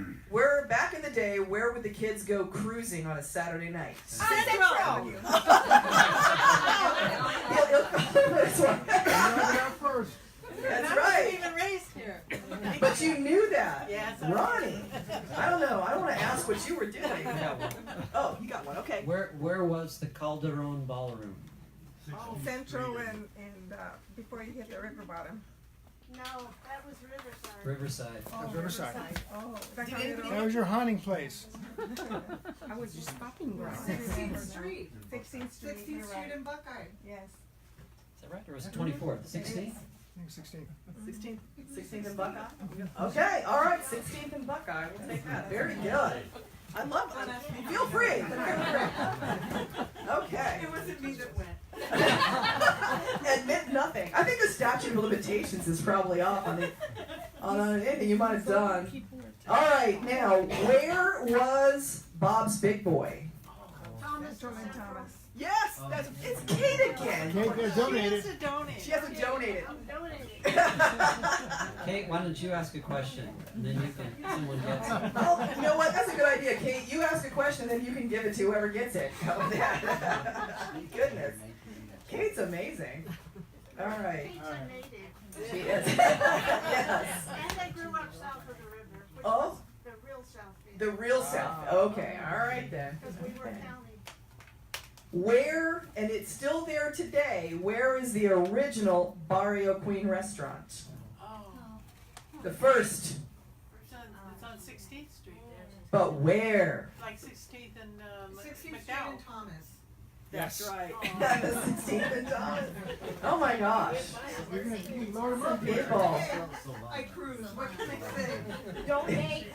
back in the day, where would the kids go cruising on a Saturday night? Central. This one. First. That's right. Even raised here. But you knew that. Yes. Ronnie. I don't know. I don't want to ask what you were doing. I got one. Oh, you got one. Okay. Where was the Calderon Ballroom? Central and before you hit the river bottom. No, that was Riverside. Riverside. That's Riverside. Oh, That was your hunting place. I was just stopping ground. 16th Street. 16th Street. 16th you're Street right. in Buckeye. Yes. Is that right? Or was it 24th? 16th? I think 16. 16th and Buckeye. Okay. All right. 16th and Buckeye. We'll take that. Very good. I love it. Feel free. Okay. It wasn't me that went. Admit nothing. I think the statute of limitations is probably off on anything you might have done. All right, now where was Bob's Big Boy? Thomas Central and Central. Thomas. Yes, it's Kate again. Kate donated. She has to donate. She hasn't donated. I'm donating. Kate, why don't you ask a question and then someone gets it. Well, you know what? That's a good idea, Kate. You ask a question, then you can give it to whoever gets it. How about that? Goodness, Kate's amazing. All right, Kate's a native. she is. Yes. And they grew up south of the river, which Oh. was the real South Beach. The real South. Okay, all right then. Because we were county. Where, and it's still there today, where is the original Barrio Queen restaurant? Oh. The first, It's on 16th Street. but where? Like 16th and 16th Street McDowell. and Thomas. That's Yes. right. Mrs. Stephen Thomas. Oh my gosh. We're gonna keep lower money. People. I cruise, what can I say? Donate.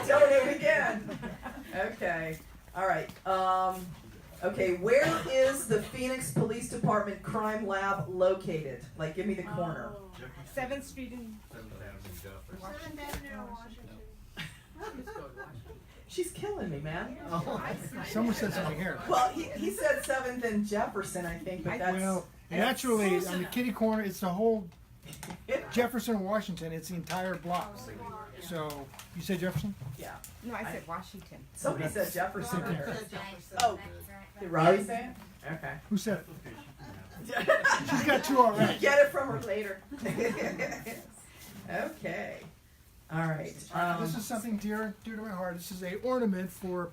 Donate again. Okay. All right. Okay. Where is the Phoenix Police Department crime lab located? Like, give me the corner. 7th Street in 7th Avenue, Washington. She's killing me, man. Someone said something here. Well, he said 7th and Jefferson, I think, but that's Well, naturally, on the kitty corner, it's the whole Jefferson, Washington. It's the entire block. So, you said Jefferson? yeah. No, I said Washington. Somebody said Jefferson there. Oh. Did Robbie say it? Okay. Who said it? She's got two already. Get it from her later. Okay. All right. This is something dear to my heart. This is a ornament for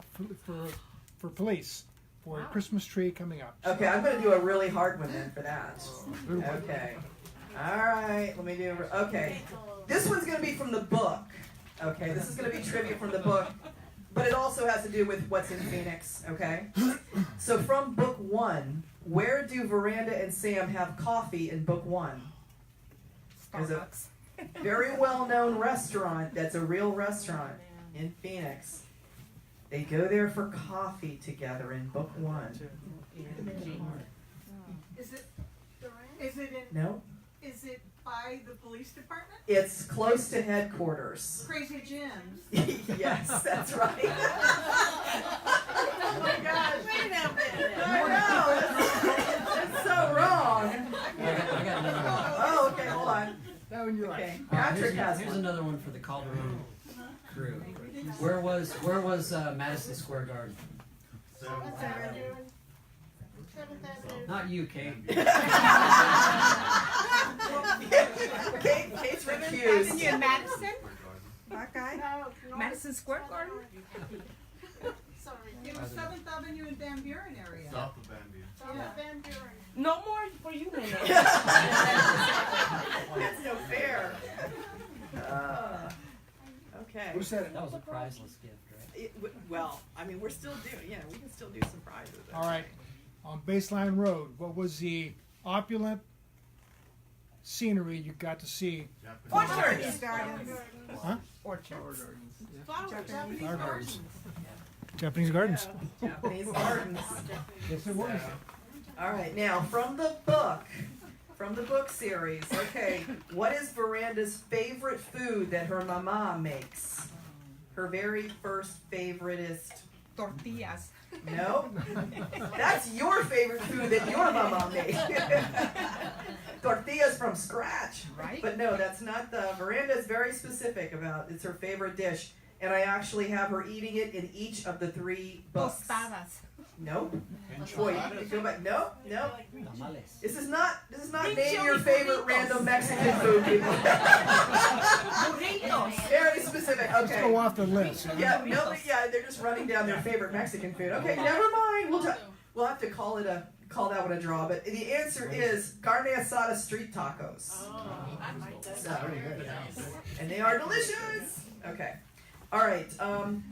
police for a Christmas tree coming up. Okay, I'm gonna do a really hard one then for that. Okay. All right. Let me do. Okay. This one's gonna be from the book. Okay. This is gonna be trivia from the book, but it also has to do with what's in Phoenix. Okay. So from book 1, where do Veranda and Sam have coffee in book 1? There's a Starbucks. very well-known restaurant that's a real restaurant in Phoenix. They go there for coffee together in book 1. Is it in, No, is it by the police department? it's close to headquarters. Crazy Jim's. Yes, that's right. Oh my gosh. Wait a minute. I know. That's so wrong. I got another one. Oh, okay, hold on. That one you like. Okay, Patrick has Here's one. another one for the Calderon crew. Where was Madison Square Garden? 7th Avenue. 7th Avenue. Not you, Kate. Kate's recused. Avenue in Madison? Buckeye? No, North- Madison Square Garden? Sorry. It was 7th Avenue in Van Buren area. South of Van Buren. South of Van Buren. No more for you, Nene. That's no fair. Okay. Who said it? That was a priceless gift, right? Well, I mean, we're still doing, we can still do some prizes. All right. On Baseline Road, what was the opulent scenery you got to see? Orchard Gardens. Huh? Orchard. Flowers, Japanese Flowers. gardens. Japanese gardens. Japanese gardens. Yes, it was. All right, now from the book series. Okay, what is Veranda's favorite food that her mama makes? Her very first favoriteest. Tortillas. No, that's your favorite food that your mama made. Tortillas from scratch. Right. But no, that's not the. Veranda's very specific about it's her favorite dish, and I actually have her eating it in each of the 3 books. Tostadas. Nope. Boy, you go back. Nope. Tamales. This is not name your favorite random Mexican food, people. Burritos. Very specific. Let's Okay. go off the list. Yeah, no, they're just running down their favorite Mexican food. Okay, never mind. We'll have to call that one a draw. But the answer is carne asada street tacos. So, and they are delicious. Okay. All right.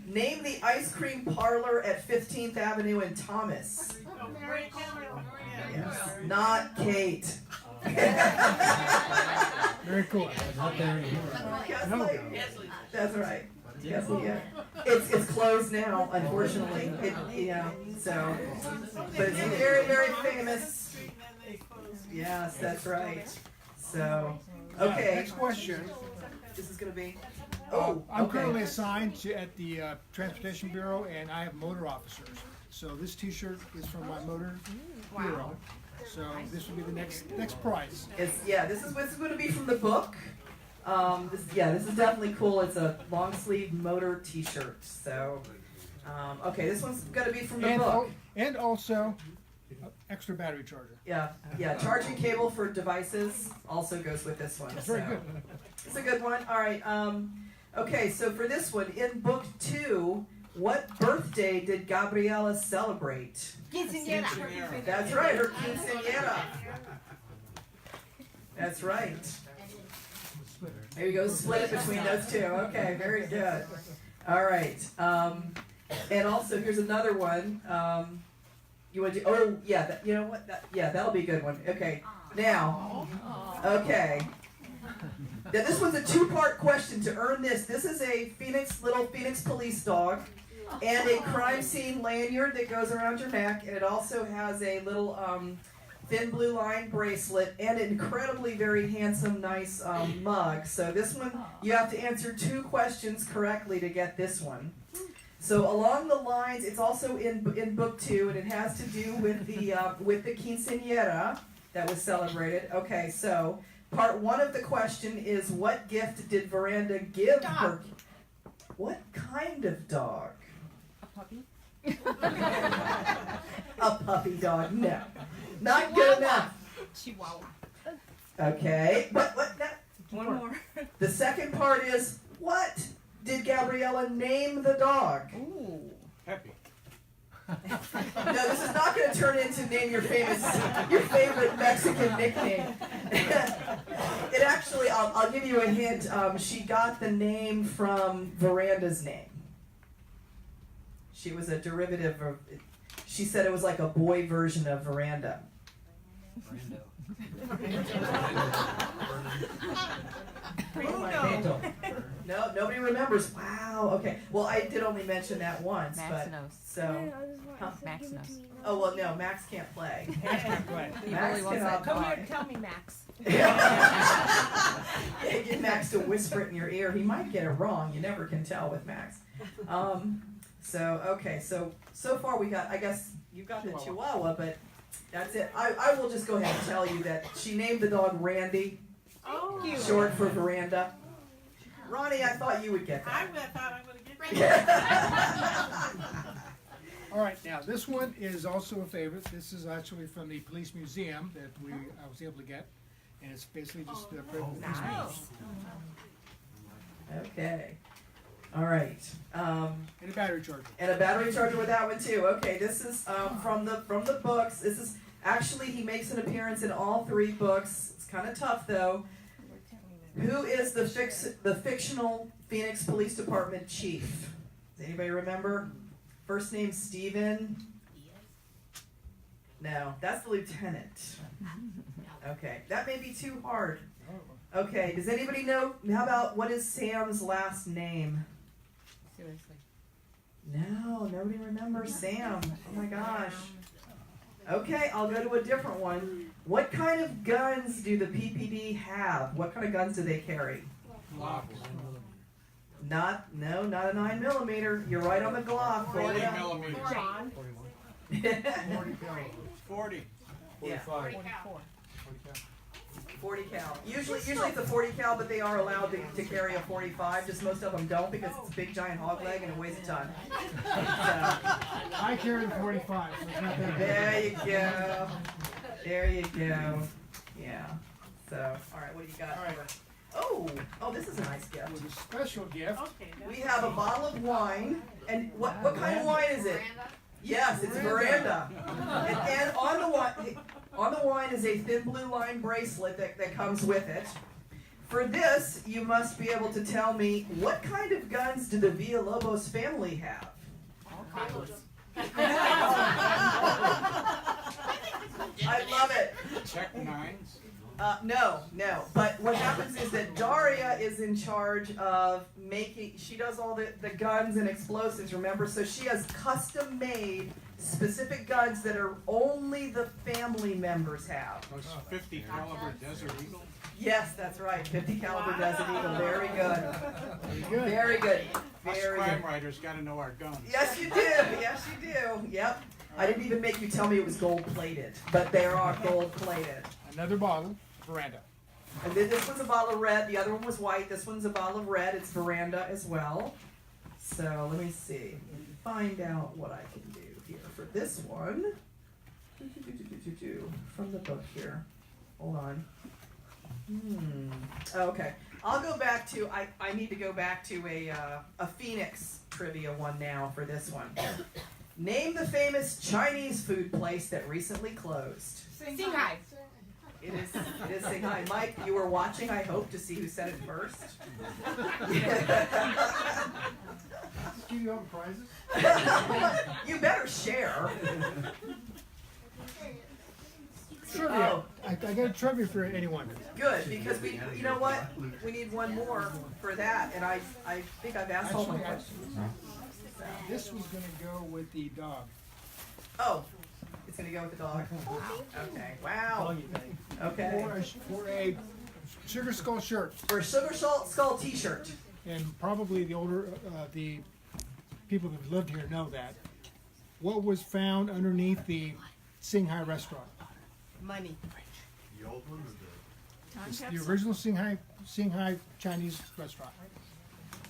Name the ice cream parlor at 15th Avenue in Thomas. Mary Taylor. Yes. Not Kate. Very cool. Not there anymore. Kesley. That's right. Yes, yeah. It's closed now, unfortunately. So, but it's very, very famous. Yes, that's right. So, okay. Next question. This is gonna be. I'm okay. currently assigned at the Transportation Bureau, and I have motor officers. So this T-shirt is from my motor bureau. So this will be the next prize. This is going to be from the book. This is definitely cool. It's a long sleeve motor T-shirt. So, okay, this one's going to be from the book. And also, extra battery charger. Yeah, charging cable for devices also goes with this one. That's very good. It's a good one. All right. Okay, so for this one, in book 2, what birthday did Gabriella celebrate? Quinceañera. That's right, her quinceañera. That's right. There you go, split it between those two. Okay, very good. All right. And also, here's another one. You want to do? Oh, yeah. You know what? That'll be a good one. Okay. Now. Okay. Now this one's a two-part question. To earn this, this is a little Phoenix police dog, and a crime scene lanyard that goes around your neck, and it also has a little thin blue line bracelet and an incredibly very handsome, nice mug. So this one, you have to answer 2 questions correctly to get this one. So along the lines, it's also in book 2, and it has to do with the quinceañera that was celebrated. Okay, so part 1 of the question is, what gift did Veranda give her? What kind of dog? A puppy? A puppy dog? No, not good enough. Chihuahua. Okay, what that? One more. The second part is, what did Gabriella name the dog? Ooh. Peppy. No, this is not going to turn into name your favorite Mexican nickname. It actually, I'll give you a hint. She got the name from Veranda's name. She was a derivative of. She said it was like a boy version of Veranda. Brando. Bruno. No, nobody remembers. Wow. Okay. Well, I did only mention that once, Max but knows. so. Huh? Max knows. Oh well, no. Max can't play. He Max really wants cannot that Come play. here, tell me, Max. Yeah, get Max to whisper it in your ear. He might get it wrong. You never can tell with Max. So okay. So far we got. I guess you got the Chihuahua, but that's it. I will just go ahead and tell you that she named the dog Randy, short for Veranda. Ronnie, I thought you would get that. thought I would have get All right, now this one is also a favorite. This is actually from the police museum that I was able to get, and it's basically just the police museum. Okay. All right. And a battery charger. And a battery charger with that one too. Okay, this is from the books. This is actually, he makes an appearance in all 3 books. It's kind of tough though. Who is the fictional Phoenix Police Department chief? Does anybody remember? First name Steven. No, that's the lieutenant. Okay, that may be too hard. Okay, does anybody know? How about what is Sam's last name? Seriously. No, nobody remembers Sam. Oh my gosh. Okay, I'll go to a different one. What kind of guns do the PPD have? What kind of guns do they carry? Glock. Not a 9mm. You're right on the Glock. 40 millimeters. John. 40. Yeah, 44. 40 cal. Usually it's a 40 cal, but they are allowed to carry a 45. Just most of them don't because it's a big giant hog leg and it weighs a ton. So, I carry the 45, so it's not that bad. there you go. There you go. Yeah. So, all right, what do you got? All right. Oh, this is a nice gift. With a special gift. We have a bottle of wine, and what kind of wine is it? Yes, it's Veranda. And on the wine is a thin blue line bracelet that comes with it. For this, you must be able to tell me, what kind of guns do the Villalobos family have? I love it. Check 9s. No. But what happens is that Daria is in charge of she does all the guns and explosives, remember? So she has custom made specific guns that are only the family members have. Those 50 caliber Desert Eagle. Yes, that's right. 50 caliber Desert Eagle. Very good. Good. Very good. Us Very crime good. writers got to know our guns. Yes, you do. Yes, you do. Yep. I didn't even make you tell me it was gold plated, but they are gold plated. Another bottle, Veranda. And then this one's a bottle of red. The other one was white. This one's a bottle of red. It's Veranda as well. So let me see. Let me find out what I can do here for this one. From the book here. Hold on. Okay. I'll go back to. I need to go back to a Phoenix trivia one now for this one. Name the famous Chinese food place that recently closed. Singhai. It is Singhai. Mike, you were watching, I hope, to see who said it first. Do you have prizes? You better share. Trivia. Oh. I got a trivia for anyone. Good, because you know what? We need one more for that, and I think I've asked all my Actually, questions. This was gonna go with the dog. Oh, it's gonna go with the dog. Okay, wow. Doggy thing. Okay. For a Sugar Skull shirt, For a Sugar Skull T-shirt. and probably the older, the people that lived here know that. What was found underneath the Shanghai restaurant? Money. The old one or It's the original Shanghai Chinese restaurant.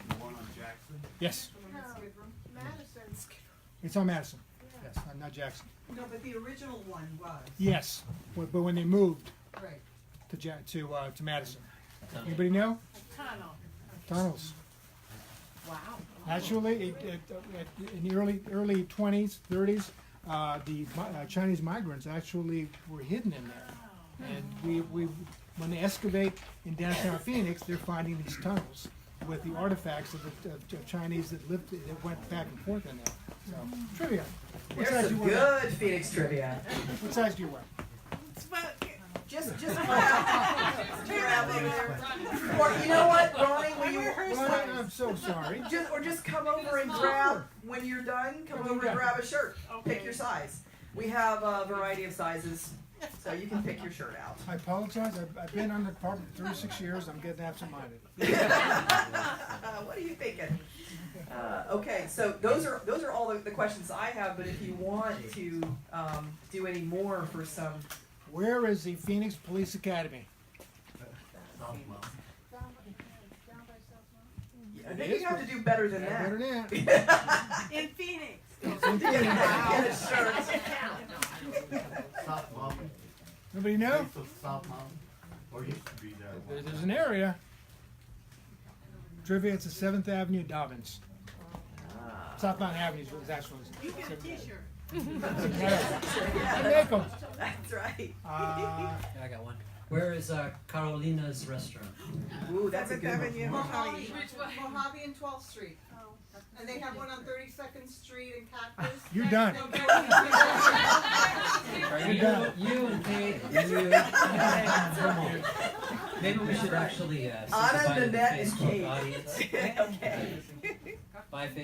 the one on Jackson? Yes, Madison. it's on Madison. Yes, not Jackson. No, but the original one was. Yes, but when they moved Right. to Madison. Anybody know? Tunnel. Tunnels. Wow. Actually, in the early 20s, 30s, the Chinese migrants actually were hidden in there. And we when they excavate in downtown Phoenix, they're finding these tunnels with the artifacts of Chinese that lived, that went back and forth in there. So, trivia. What There's size do some you wear? good Phoenix trivia. What size do you wear? Just grab it. Or you know what, Ronnie, when you Well, I'm so sorry. just come over and grab when you're done. Come over and grab a shirt. Pick your size. We have a variety of sizes, so you can pick your shirt out. I apologize. I've been on the department for 36 years. I'm getting absent-minded. What are you thinking? Okay, so those are all the questions I have. But if you want to do any more for some, Where is the Phoenix Police Academy? I think you have to do better than that. Better than that. In Phoenix. Get a shirt. South Mountain. Nobody know? Place of South Mountain. Or used to be there. There's an area. Trivia, it's the 7th Avenue Dobbins. South Mountain Avenue is actually. You get a T-shirt. I make 'em. That's right. Yeah, I got one. Where is Carolina's restaurant? Ooh, that's a good one. Avenue, Mojave. Mojave and 12th Street. And they have one on 32nd Street and Cactus. You're done. You're done. You and Kate, maybe we should actually Anna, subdivide the Nanette, and Facebook Kate. audience Okay. by Facebook.